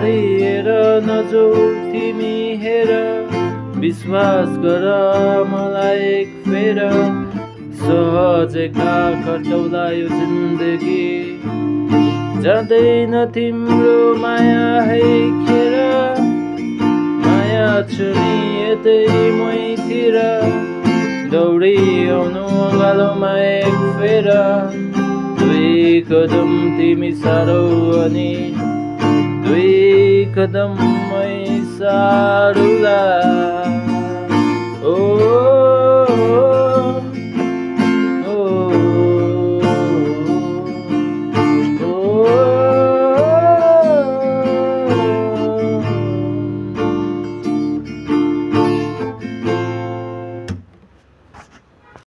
टाढिएर नजौ तिमी हेर विश्वास गर मलाई एक फेर सहजैका कटौला यो जिन्दगी जाँदैन तिम्रो माया है खेर माया छ नि यतै मैतिर दौडी आउनु गालोमा एक फेर दुई कदम तिमी साह्रो अनि दुई कदम मै साह्रोला ओ